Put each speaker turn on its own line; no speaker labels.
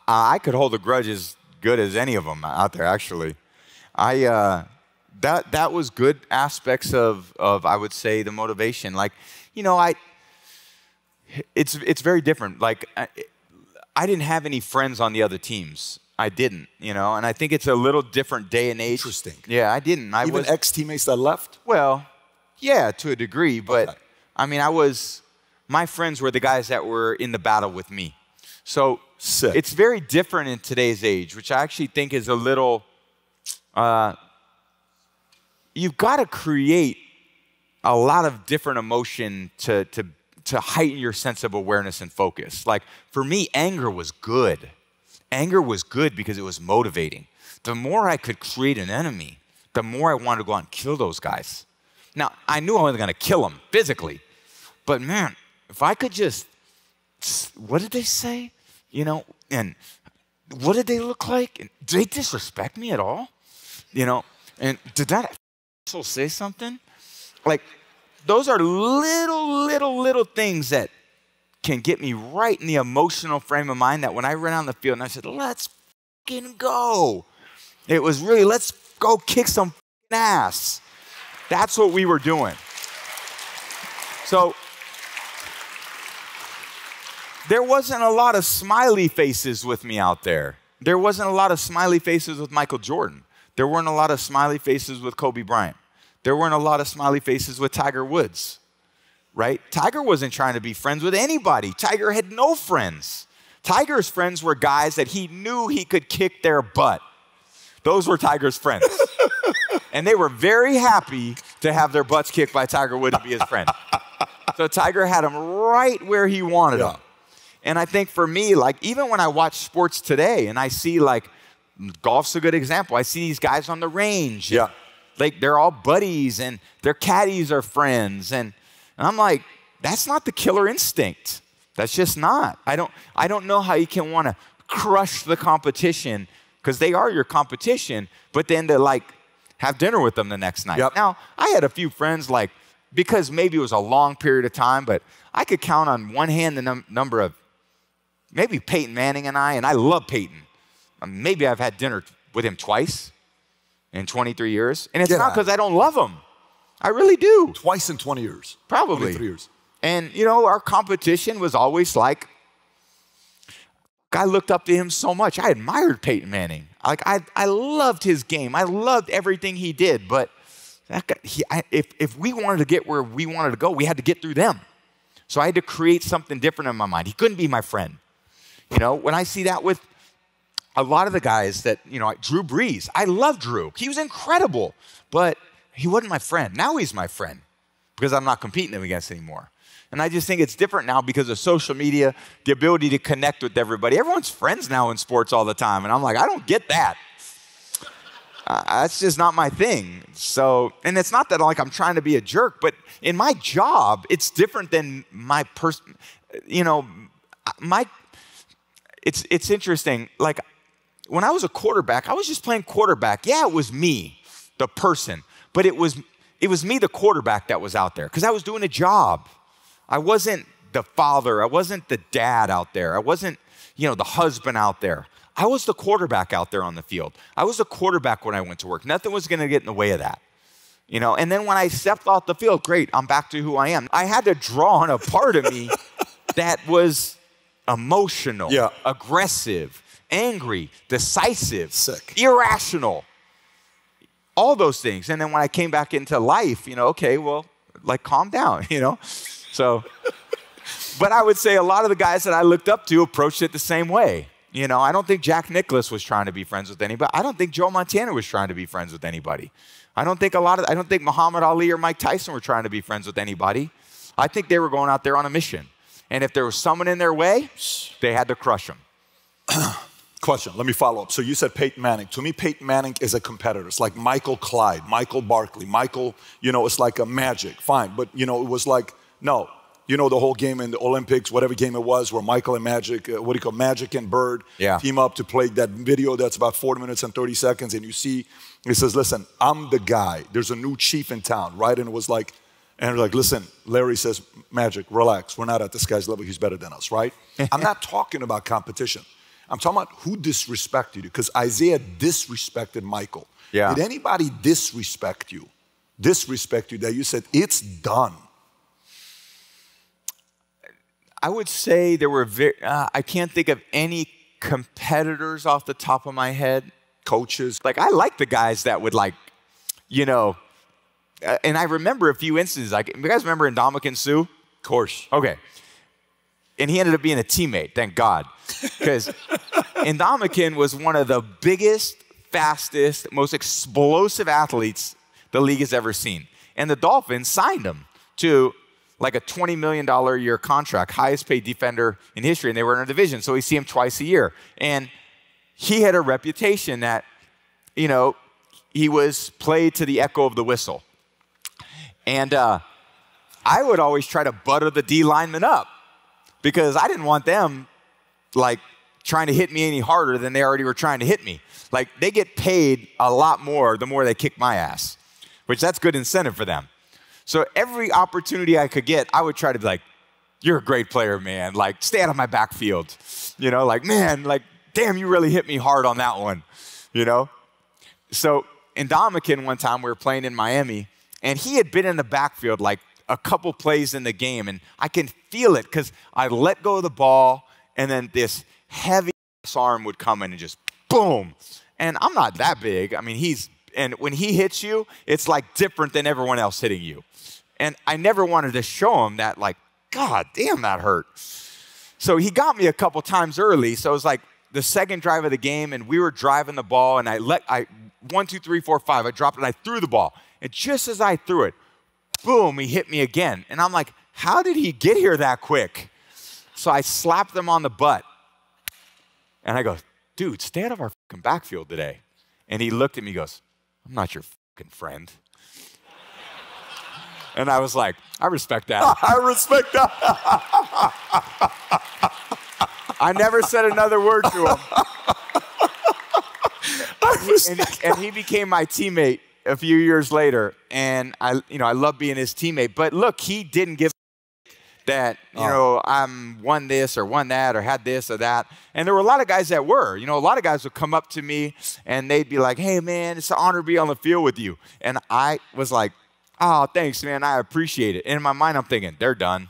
I could hold a grudge as good as any of them out there, actually. That was good aspects of I would say the motivation. Like, you know, it's very different. Like, I didn't have any friends on the other teams. I didn't, you know, and I think it's a little different day and age.
Interesting.
Yeah, I didn't.
Even ex-teammates that left?
Well, yeah, to a degree, but okay. I mean, my friends were the guys that were in the battle with me. So sick. It's very different in today's age, which I actually think is a little, you've got to create a lot of different emotion to heighten your sense of awareness and focus. Like, for me, anger was good. Anger was good because it was motivating. The more I could create an enemy, the more I wanted to go out and kill those guys. Now, I knew I wasn't going to kill them physically, but man, if I could just, what did they say? You know, and what did they look like? And did they disrespect me at all? You know, and did that asshole say something? Like, those are little things that can get me right in the emotional frame of mind that when I ran on the field and I said, let's fucking go. It was really, let's go kick some ass. That's what we were doing. So there wasn't a lot of smiley faces with me out there. There wasn't a lot of smiley faces with Michael Jordan. There weren't a lot of smiley faces with Kobe Bryant. There weren't a lot of smiley faces with Tiger Woods. Right? Tiger wasn't trying to be friends with anybody. Tiger had no friends. Tiger's friends were guys that he knew he could kick their butt. Those were Tiger's friends. And they were very happy to have their butts kicked by Tiger Woods to be his friend. So Tiger had him right where he wanted him. And I think for me, like, even when I watch sports today and I see, like, golf's a good example. I see these guys on the range. Yeah. Like, they're all buddies and their caddies are friends. And I'm like, that's not the killer instinct. That's just not. I don't know how you can want to crush the competition, because they are your competition, but then to, like, have dinner with them the next night. Yep. Now, I had a few friends, like, because maybe it was a long period of time, but I could count on one hand the number of, maybe Peyton Manning and I love Peyton. Maybe I've had dinner with him twice in 23 years. And it's not because I don't love him. I really do.
Twice in 20 years.
Probably.
23 years.
And, you know, our competition was always like, I looked up to him so much. I admired Peyton Manning. Like, I loved his game. I loved everything he did. But that guy, if we wanted to get where we wanted to go, we had to get through them. So I had to create something different in my mind. He couldn't be my friend. You know, when I see that with a lot of the guys that, you know, Drew Brees, I love Drew. He was incredible, but he wasn't my friend. Now he's my friend because I'm not competing against him anymore. And I just think it's different now because of social media, the ability to connect with everybody. Everyone's friends now in sports all the time. And I'm like, I don't get that. That's just not my thing. So, and it's not that I'm trying to be a jerk, but in my job, it's different than my person, you know, it's interesting. Like, when I was a quarterback, I was just playing quarterback. Yeah, it was me, the person, but it was me, the quarterback, that was out there because I was doing a job. I wasn't the father. I wasn't the dad out there. I wasn't, you know, the husband out there. I was the quarterback out there on the field. I was the quarterback when I went to work. Nothing was going to get in the way of that, you know. And then when I stepped off the field, great, I'm back to who I am. I had to draw on a part of me that was emotional, aggressive, angry, decisive, irrational, all those things. And then when I came back into life, you know, okay, well, like, calm down, you know. So, but I would say a lot of the guys that I looked up to approached it the same way. You know, I don't think Jack Nicklaus was trying to be friends with anybody. I don't think Joe Montana was trying to be friends with anybody. I don't think Muhammad Ali or Mike Tyson were trying to be friends with anybody. I think they were going out there on a mission. And if there was someone in their way, they had to crush them.
Question, let me follow up. So you said Peyton Manning. To me, Peyton Manning is a competitor. It's like Michael Clyde, Michael Barkley, Michael, you know, it's like a Magic, fine. But, you know, it was like, no, you know, the whole game in the Olympics, whatever game it was, where Michael and Magic, Magic and Bird team up to play that video that's about 40 minutes and 30 seconds. And you see, he says, listen, I'm the guy. There's a new chief in town, right? And it was like, listen, Larry says, Magic, relax. We're not at this guy's level. He's better than us, right? I'm not talking about competition. I'm talking about who disrespected you, because Isaiah disrespected Michael.
Yeah.
Did anybody disrespect you? Disrespect you that you said, it's done?
I would say there were I can't think of any competitors off the top of my head.
Coaches?
Like, I like the guys that would, like, you know, and I remember a few instances. Like, you guys remember Ndamukong Suh?
Of course.
Okay. And he ended up being a teammate, thank God. Because Ndamukong was one of the biggest, fastest, most explosive athletes the league has ever seen. And the Dolphins signed him to like a $20 million a year contract, highest paid defender in history, and they were in a division, so we see him twice a year. And he had a reputation that, you know, he was played to the echo of the whistle. And I would always try to butter the D linemen up because I didn't want them, like, trying to hit me any harder than they already were trying to hit me. Like, they get paid a lot more the more they kick my ass, which that's good incentive for them. So every opportunity I could get, I would try to be like, you're a great player, man. Like, stay out of my backfield. You know, like, man, like, damn, you really hit me hard on that one, you know? So in Ndamukong one time, we were playing in Miami, and he had been in the backfield like a couple plays in the game, and I can feel it because I let go of the ball, and then this heavy arm would come in and just boom. And I'm not that big. I mean, and when he hits you, it's like different than everyone else hitting you. And I never wanted to show him that, like, God damn, that hurt. So he got me a couple times early. So it was like the second drive of the game, and we were driving the ball, and I 1, 2, 3, 4, 5. I dropped it, and I threw the ball. And just as I threw it, boom, he hit me again. And I'm like, how did he get here that quick? So I slapped him on the butt. And I go, dude, stay out of our fucking backfield today. And he looked at me and goes, I'm not your fucking friend. And I was like, I respect that.
I respect that.
I never said another word to him. And he became my teammate a few years later. And I love being his teammate. But look, he didn't give that, you know, I'm won this or won that or had this or that. And there were a lot of guys that were. You know, a lot of guys would come up to me and they'd be like, hey, man, it's an honor to be on the field with you. And I was like, oh, thanks, man. I appreciate it. And in my mind, I'm thinking, they're done.